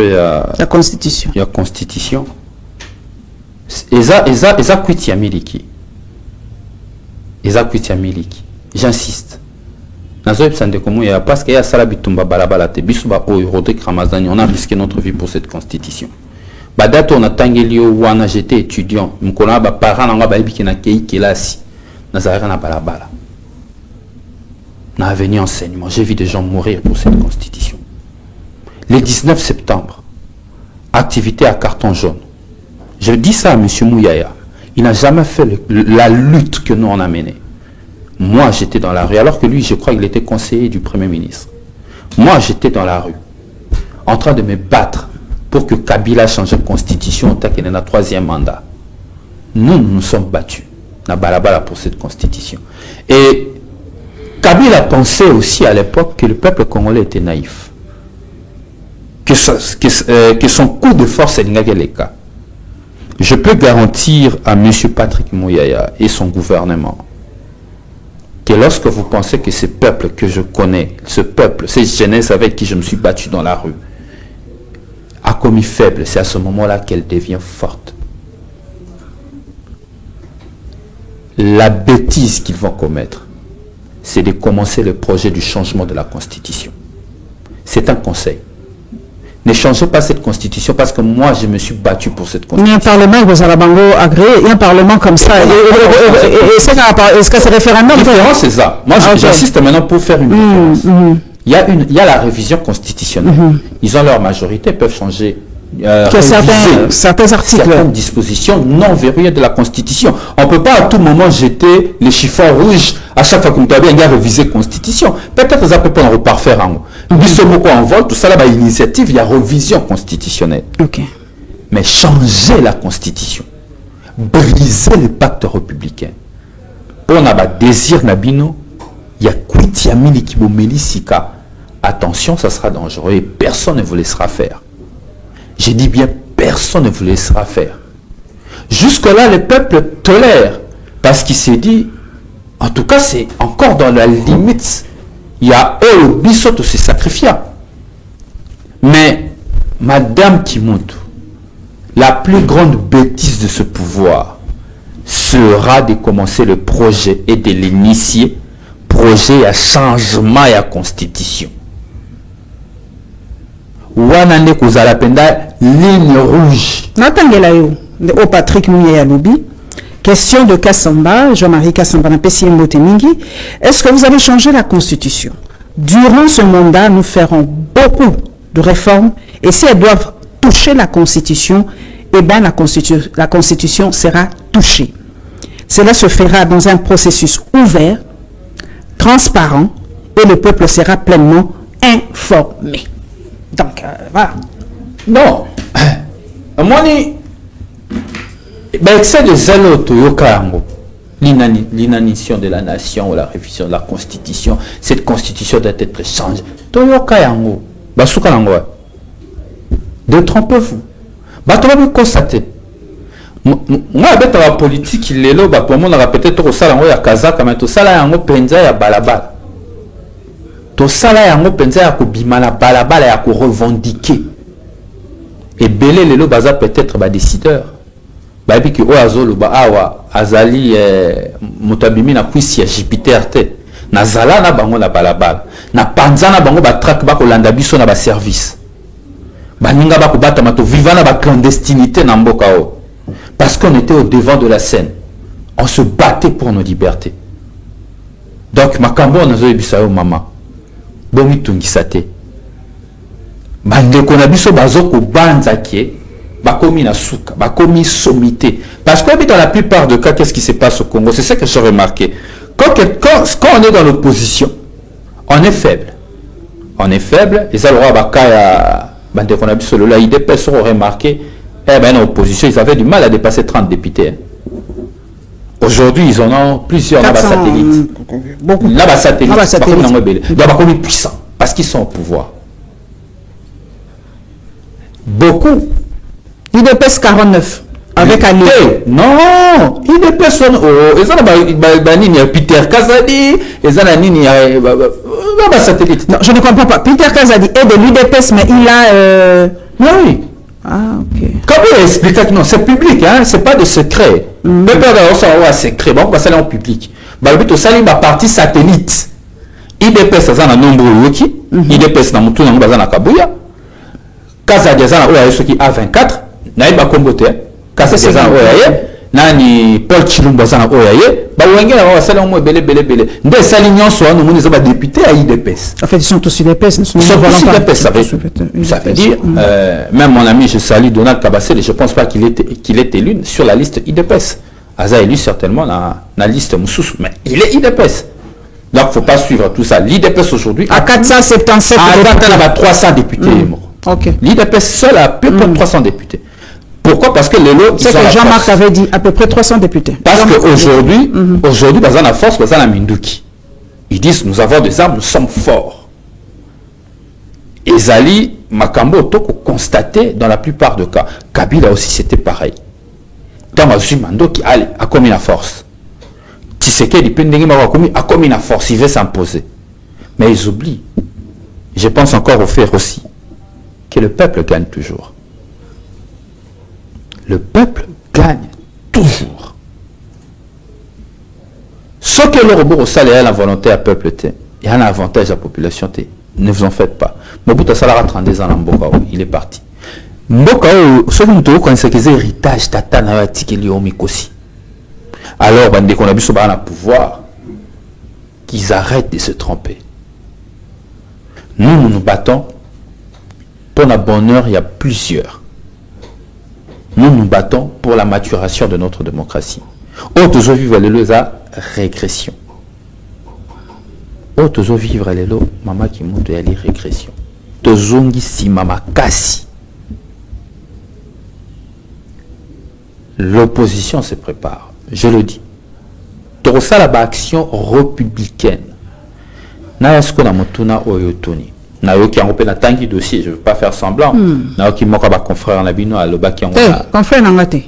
la constitution. La constitution. Eza kwiti ya miliki. J'insiste. Parce qu'il y a ça la bitumba balabala te bisuba o Rodrigue Ramazani, on a risqué notre vie pour cette constitution. Badato on a tangélio wana j'étais étudiant mkona ba parents nanga ba biki na kei kelasi na zara na balabala na avenue enseignement j'ai vu des gens mourir pour cette constitution. Le 19 septembre activité à carton jaune, je dis ça à monsieur Mouyaya, il n'a jamais fait la lutte que nous on a menée. Moi j'étais dans la rue alors que lui je crois qu'il était conseiller du premier ministre. Moi j'étais dans la rue en train de me battre pour que Kabila change de constitution tant qu'il est dans le 3e mandat. Nous nous sommes battus na balabala pour cette constitution. Et Kabila pensait aussi à l'époque que le peuple congolais était naïf. Que son coup de force est le cas. Je peux garantir à M. Patrick Mouyaya et son gouvernement que lorsque vous pensez que ce peuple que je connais, ce peuple, cette jeunesse avec qui je me suis battu dans la rue, commis faible, c'est à ce moment-là qu'elle devient forte. La bêtise qu'ils vont commettre, c'est de commencer le projet du changement de la Constitution. C'est un conseil. Ne changez pas cette Constitution parce que moi, je me suis battu pour cette Constitution. Il y a un Parlement, vous avez agréé, il y a un Parlement comme ça. Est-ce que c'est référendum? La différence, c'est ça. Moi, j'insiste maintenant pour faire une différence. Il y a la révision constitutionnelle. Ils ont leur majorité, peuvent changer certains articles, certaines dispositions non verrouillées de la Constitution. On ne peut pas à tout moment jeter les chiffons rouges à chaque fois qu'on doit bien réviser la Constitution. Peut-être que ça peut pas reparfaire en en vol, tout ça là, initiative, il y a révision constitutionnelle. Mais changer la Constitution, briser le pacte républicain, pour on a désir nabino, il y a Kwitiamini qui sika. Attention, ça sera dangereux et personne ne vous laissera faire. J'ai dit bien, personne ne vous laissera faire. Jusque-là, le peuple tolère parce qu'il s'est dit, en tout cas, c'est encore dans la limite. Il y a eux, le bisotto se sacrifia. Mais, Madame Kimuntu, la plus grande bêtise de ce pouvoir sera de commencer le projet et de l'initier. Projet à changement et à constitution. Wanane kozala penda ligne rouge. Natangela yo, au Patrick Mouya Loubi. Question de Kassamba, Jean-Marie Kassamba, est-ce que vous avez changé la Constitution? Durant ce mandat, nous ferons beaucoup de réformes et si elles doivent toucher la Constitution, eh bien la Constitution sera touchée. Cela se fera dans un processus ouvert, transparent et le peuple sera pleinement informé. Donc, voilà. Non. Moi, c'est de zélo Toyokango. L'inanition de la nation ou la révision de la constitution. Cette constitution doit être changée. Toyokango. Basukango. De trompez-vous. Batoba constater. Moi, avec la politique, il est là, pour moi, on a peut-être au salon, il y a Kazaka, mais tout ça là, il y a penza, il y a balabala. Tout ça là, il y a penza, il y a bimala, balabala, il y a revendiquer. Et belé, les lots, peut-être, décideur. Babi ki oazolo ba awa azali mutabimi na kwisi ya Jupiter te na zala na bango na balabala na panza na bango ba track ba kolanda biso na ba service baninga ba kubata mato vivant na ba clandestinité na mboka o parce qu'on était au devant de la scène, on se battait pour nos libertés. Donc makambo na zo ebisa yo mama bomi tungisa te bande ko na biso bazoko banza ki bakomi na souka, bakomi sommité. Parce que dans la plupart des cas, qu'est-ce qui se passe au Congo? C'est ça que j'ai remarqué. Quand on est dans l'opposition, on est faible. On est faible. Et ça, le roi Bakaya, la IDPS ont remarqué, dans l'opposition, ils avaient du mal à dépasser 30 députés. Aujourd'hui, ils en ont plusieurs dans satellites. Beaucoup. Là-bas, satellites. Ils sont puissants parce qu'ils sont au pouvoir. Beaucoup. IDPS 49 avec Ali. Non, IDPS ils ont Peter Kazadi, ils ont satellite. Non, je ne comprends pas. Peter Kazadi est de l'IDPS, mais il a. Oui. Ah, ok. Comment il explique que non, c'est public, hein, c'est pas de secret. Même pas d'avoir secret, bon, ça c'est en public. Balbito Salim a parti satellite. IDPS, ça a un nombre de IDPS, dans tout le monde, dans Kabuya. Kazadi, ça a 24. Naïba Kombote, Kassa César Oyaye, Nani Paul Chilumba Zana Oyaye, Bawangela va saler au moins belé. Des salignon soit nous sommes députés à IDPS. En fait, ils sont tous IDPS. Ils sont tous IDPS, ça veut dire, même mon ami, je salue Donald Kabassel, je ne pense pas qu'il est élu sur la liste IDPS. Aza est élu certainement dans la liste Moussous, mais il est IDPS. Donc, il ne faut pas suivre tout ça. L'IDPS aujourd'hui, à 477 députés, à 300 députés. Okay. L'IDPS seul a à peu près 300 députés. Pourquoi? Parce que les lots. C'est que Jean-Marc avait dit à peu près 300 députés. Parce qu'aujourd'hui, aujourd'hui, dans la force, dans la Minduki, ils disent nous avons des armes, nous sommes forts. Et Zali, Makambo, Toko constaté dans la plupart des cas. Kabila aussi, c'était pareil. Dans Mazumando qui a commis la force. Tshisekedi a commis la force, il veut s'imposer. Mais ils oublient. Je pense encore au fait aussi que le peuple gagne toujours. le peuple gagne toujours. Ce que le robot au salaire, la volonté à peuple, il y a un avantage à la population. Ne vous en faites pas. Mobutu Salara 32 ans en Mbokao, il est parti. Mbokao, ce que nous connaissons, c'est l'héritage tata na tikeli o mikosi. Alors, dès qu'on a vu ce pouvoir, qu'ils arrêtent de se tromper. Nous nous battons pour la bonheur, il y a plusieurs. Nous nous battons pour la maturation de notre démocratie. Autres vivre la régression. Autres vivre les lots, maman qui monte à la régression. Tozongi si mama kasi. L'opposition se prépare, je le dis. Tout ça la action républicaine. Nayasko na motuna oyotoni. Nayoki en na tangi dossier, je veux pas faire semblant. Nayoki moko ba confrère na bino alobaki en confrère nangate.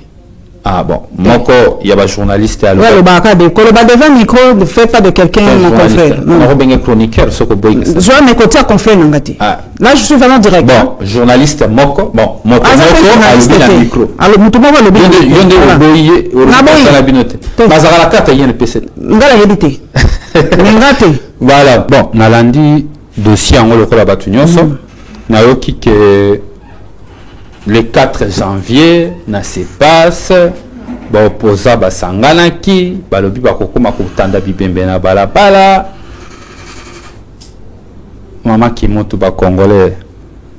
Ah bon, moko il y a un journaliste à l'obaki. Ouais, le baka de koloba devant micro ne fait pas de quelqu'un mon confrère. On a chroniqueur ce que boy. Je vais m'écouter confrère nangate. Là je suis vraiment direct. Bon, journaliste moko, bon, moko a le micro. Alors mutumo va le bino. Yonde boye, on a binote. Bazara la carte y a une PC. Ngala yedité. Ngate. Voilà, bon, nalandi dossier en le kola batunyonso. Nayoki que le 4 janvier, na se passe, ba opposa ba sanganaki, ba lobi ba kokoma kutanda bibembe na balabala. Maman qui monte ba congolais,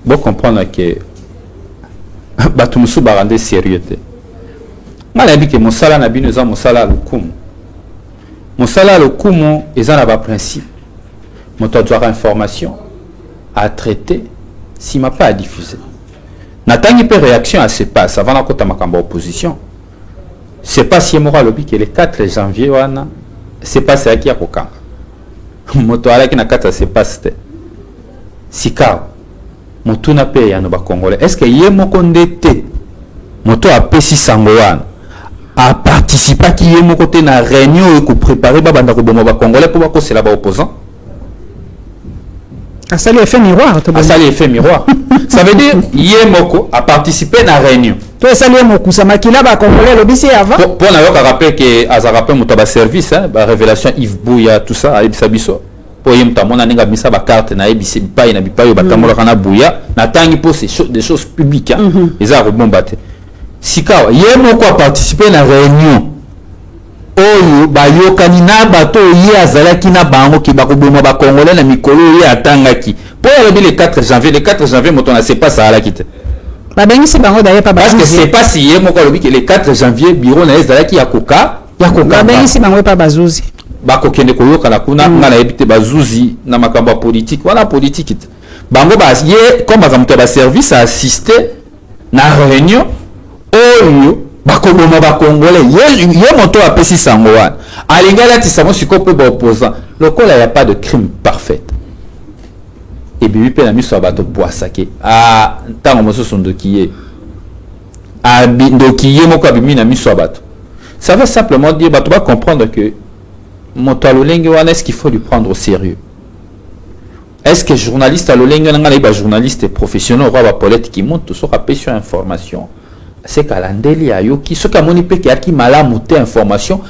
bon comprendre que ba tumusu ba rendre sérieux te. Mala bi que mosala na bino za mosala lokumu. Mosala lokumu ezana ba principe. Moto doit information à traiter si m'a pas à diffuser. N'attendez pas réaction à ce passe avant la côte à opposition. C'est pas si moral lobby que le 4 janvier wana c'est pas ça qui a kokanga. Moto ala qui na 4 se passe sika moto na paye no ba congolais. Est-ce que yé moko ndete moto a pesi sango wana a participer qui yé moko te na réunion et ko préparer ba banda ko boma ba congolais pour ba ko c'est là ba opposant. Ça lui effet miroir. Ça lui effet miroir. Ça veut dire Yemoko a participé à la réunion. Toi ça lui Moko ça makila ba congolais le bisi avant. Pour na rappeler que aza rappel mutaba service hein, ba révélation Yves Bouya tout ça a biso. Pour yemta mona ninga misa ba carte na ebisi bipai na bipai ba tamola kana Bouya na tangi pour des choses publiques hein. Ils a rebombaté. Sika Yemoko a participé à la réunion. Oyo bayokani na bato ye azalaki na bango ki bakoboma ba congolais na mikolo ye atangaki pour le 4 janvier le 4 janvier moto na c'est pas ça la quitte ba bengi si bango d'ailleurs pas parce que c'est pas si ye moko lobi que le 4 janvier bureau na ezalaki ya koka ba bengi si bango pas bazuzi ba kokende koyoka na kuna ngala ebite bazuzi na makamba politique wala politique bango ba ye comme bakamto ba service a assister na réunion oyo bakoboma ba congolais ye moto a pesi sango wana alingala tisamo sikope ba opposant lokola ya pas de crime parfait et bibi pe na miso bato boisake ah tango mosusu ndokiye a ndokiye moko abimi na miso bato ça veut simplement dire bato ba comprendre que moto alolenge wana est-ce qu'il faut lui prendre au sérieux. Est-ce que journaliste alolenge ngana ba journaliste professionnel roi ba Paulette qui monte sur rappel sur information c'est kalandeli ayoki ce kamoni pe ki malamu te information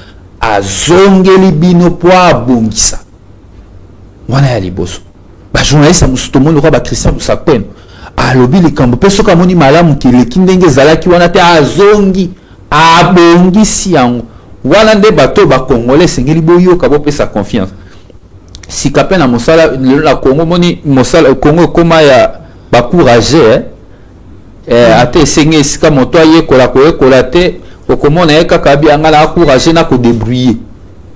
azongeli bino po abongisa wana ya liboso ba journaliste musuto mono ba Christian Musakwen alobi likambo pe ce kamoni malamu ki le kindenge zalaki wana te azongi abongisi yango wana nde bato ba congolais sengeli boyoka bo pesa confiance si kape na mosala la Congo moni mosala Congo koma ya ba courage ate senge sika moto aye kola te okomona eka kabi angala encourager na ko débrouiller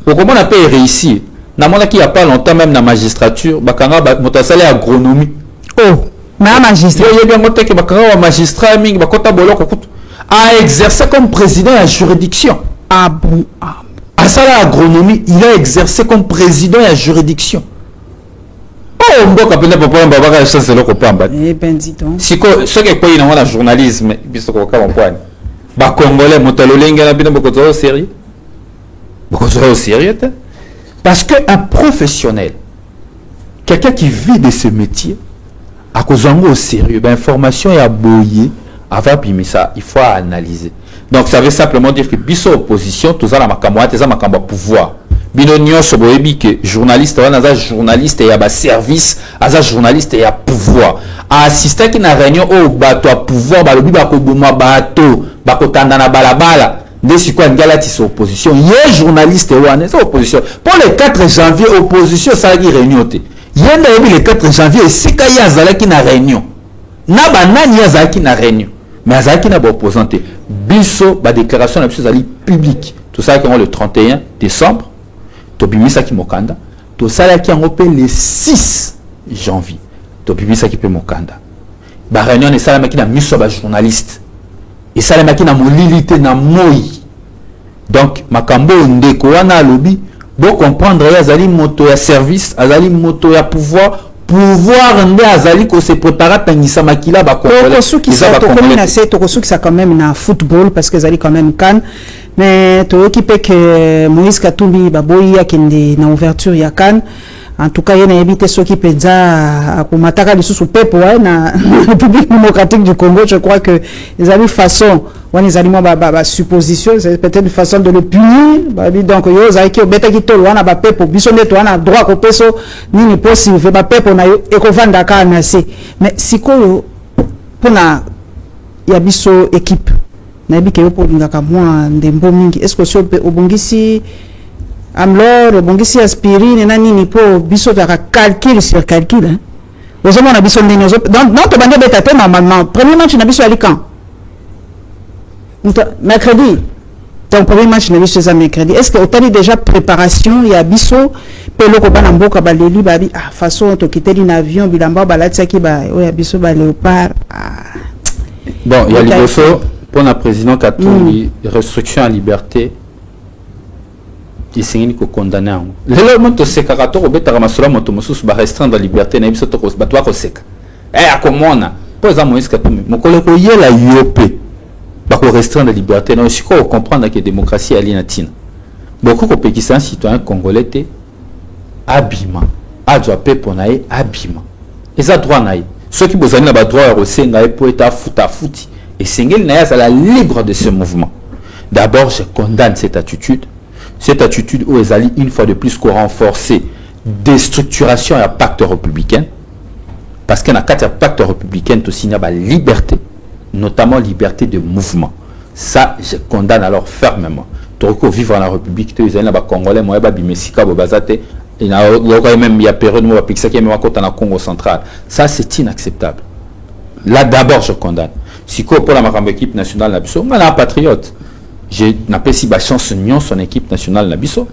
okomona pe réussir na mona ki y a pas longtemps même na magistrature bakanga moto asali agronomie na magistrat ye bien moto ke bakanga wa magistrat mingi bakota boloko kutu a exercé comme président de la juridiction asala agronomie il a exercé comme président de la juridiction. Oh, mboka pena papa mbaba ka chance loko pamba. Eh ben dis donc. Siko ce que quoi ina wana journalisme biso ko ka mpwani. Ba congolais motalo lenga na bino boko zo sérieux. Boko zo sérieux parce que un professionnel quelqu'un qui vit de ce métier à cause au sérieux ben information ya boyer Avant bimisa, il faut analyser. Donc ça veut simplement dire que biso opposition, tout ça la makamwa, tout ça makamwa pouvoir. Bino nyonso boyebi que journaliste wana za journaliste ya ba service, aza journaliste ya pouvoir. Assister qui na réunion au bato à pouvoir, ba lobi ba ko boma bato, ba ko tanda na balabala. Dès si quoi ngala ti opposition, yé journaliste wana c'est opposition. Pour le 4 janvier opposition ça qui réunion té. Yenda yebi le 4 janvier sika ya zala qui na réunion. Na banani ya zala qui na réunion. Mais zala qui na ba opposante. Biso ba déclaration na biso zali publique. Tout ça qui le 31 décembre. Tobimisa ki mokanda to sala ki angope le 6 janvier tobimisa ki pe mokanda ba réunion ne sala maki na miso ba journaliste et sala maki na molilité na moi donc makambo ndeko wana lobi bo comprendre ya zali moto ya service azali moto ya pouvoir nde azali ko se préparer tangisa makila ba ko suki sa to komina se to suki sa quand même na football parce que zali quand même can mais to équipe que Moïse Katumbi baboyi akende na ouverture ya can en tout cas il y a évité ceux qui penza akomataka lisusu pepo na République démocratique du Congo. Je crois que les amis façon les animaux supposition c'est peut-être une façon de le punir donc yo zaiki obeta ki tolo wana ba pepo biso ndeto wana droit ko peso nini possible ba pepo na yo ekovanda ka na se mais sikoyo pona ya biso équipe na bi ke yo polinga ka mwa ndembo mingi est-ce que so obongisi amlor obongisi aspirine na nini po biso ta calcul sur calcul hein aux hommes on a biso ndeni donc non to bande beta te normalement premier match na biso ali quand mercredi ton premier match na biso ça mercredi est-ce que tu as déjà préparation ya biso pelo ko bana mboka baleli babi façon to kiteli na avion bilamba balati ki ba oya biso ba léopard bon il y a liboso pour la président Katumbi restriction à liberté qui signe ko condamné lelo monto seka ka to obeta masura moto mususu ba restreindre la liberté na biso to ko batwa ko seka akomona poza Moïse Katumbi mokolo ko yela yope ba ko restreindre la liberté non si ko comprendre que démocratie est alinatina beaucoup ko pekisa un citoyen congolais te abima adwa pepo na ye abima eza droit na ye ceux qui bozani na ba droit ya senga e po eta futa futi et sengel na ya la libre de ce mouvement. D'abord je condamne cette attitude où ils allaient une fois de plus qu'on renforcer déstructuration et pacte républicain parce qu'il y a un pacte républicain aussi il y a la liberté notamment liberté de mouvement. Ça je condamne alors fermement. Toroko vivre dans la République ils allaient Congolais moi ba bimesika bobazate il y a même il y a période moi pixaki même côté na Congo central. Ça c'est inacceptable. Là d'abord je condamne. Si pour la makambo équipe nationale na biso ngala patriote. Je n'appelle si ba chance nion son équipe nationale na biso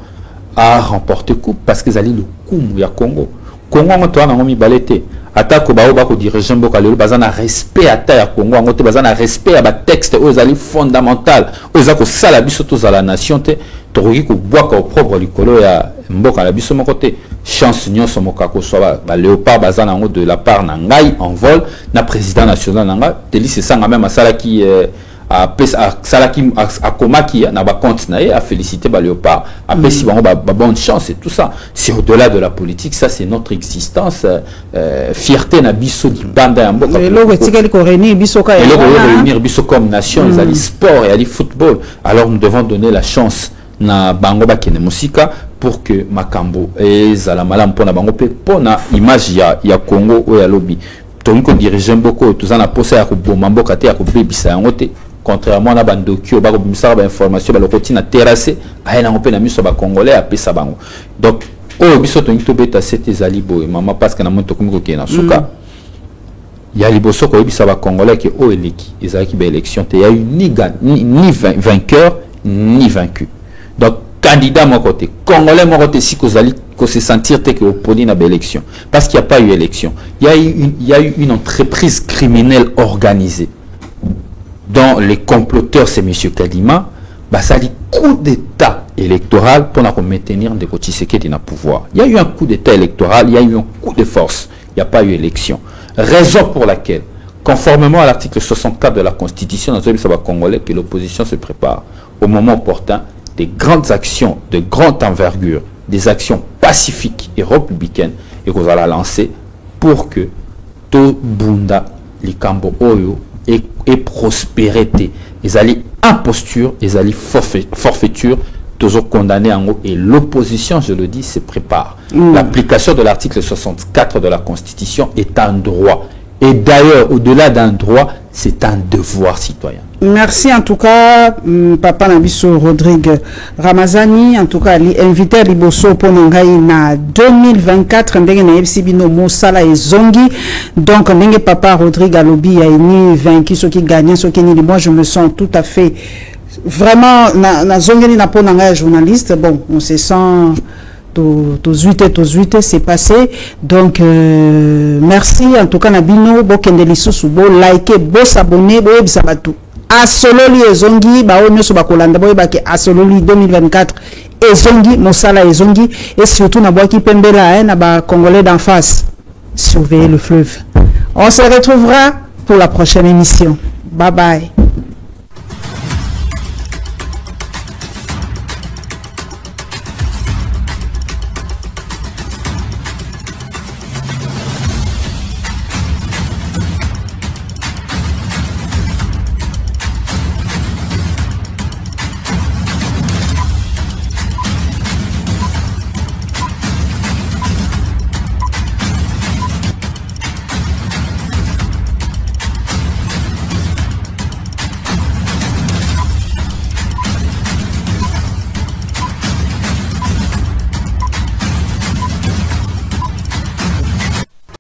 a remporté coupe parce qu'ils allaient le coup ya Congo. Congo on a mis balete. Attaque ba ko dirigeant boka le bazana respect à ta ya Congo ngote bazana respect à ba texte aux ali fondamental aux ako sala biso to za la nation te tokoki ko boaka au propre likolo ya mboka la biso mon côté chance nion so mokako so ba léopard bazana ngo de la part na ngai en vol na président national na nga délice sanga même sala qui a komaki na ba compte na a félicité ba léopard a pesi ba bonne chance et tout ça c'est au-delà de la politique ça c'est notre existence fierté na biso di banda ya mboka et logo tikali ko réunir biso ka et logo réunir biso comme nation ils allaient sport et allaient football alors nous devons donner la chance na bango ba kene musika pour que makambo et zala malam pona bango pe pona image ya Congo o ya lobby toniko dirigeant beaucoup tout ça na posa ya ko bomba mboka te ya ko bebisa yango te contrairement à Bandokio, ba ko information ba lokoti na terrassé ayena ngopé na miso ba congolais a pesa bango. Donc o biso to ngito beta c'était zalibo et maman parce que na monto komiko ke na suka. Ya liboso ko bisa ba congolais ke o eleki ezaki ba élection te ya eu ni vainqueur ni vaincu. Donc candidat mon côté congolais mon côté si ko zali ko se sentir te que oponi na ba élection parce qu'il y a pas eu élection. Il y a eu une entreprise criminelle organisée dont les comploteurs c'est M. Kadima, ça dit coup d'état électoral pour maintenir des Tshisekedi dans le pouvoir. Il y a eu un coup d'état électoral, il y a eu un coup de force, il n'y a pas eu élection. Raison pour laquelle, conformément à l'article 64 de la Constitution, dans le Congolais, que l'opposition se prépare au moment opportun des grandes actions de grande envergure, des actions pacifiques et républicaines, et qu'on va la lancer pour que tout Bunda, Likambo Oyo, et et prospérité. Ils allaient imposture, ils allaient forfaiture, toujours condamnés en haut. Et l'opposition, je le dis, se prépare. L'application de l'article 64 de la Constitution est un droit. Et d'ailleurs, au-delà d'un droit, c'est un devoir citoyen. Merci en tout cas, Papa Nabiso Rodrigue Ramazani, en tout cas, invité à Liboso pour na 2024, ndenge na FCBino Mosala et Zongi. Donc, ndenge Papa Rodrigue Alobi a ni vaincu, ceux qui gagnent, ceux qui ni. Moi, je me sens tout à fait, vraiment, na Zongi na ponanga journaliste. Bon, on se sent. Tous 8 c'est passé. Donc merci en tout cas Nabino bokende lisusu bo like bo s'abonner bo ebisabatu asololi ezongi ba onyoso bakolanda bo ebake asololi 2024 ezongi mosala ezongi et surtout na boaki pembela na ba congolais d'en face surveiller le fleuve. On se retrouvera pour la prochaine émission. Bye bye.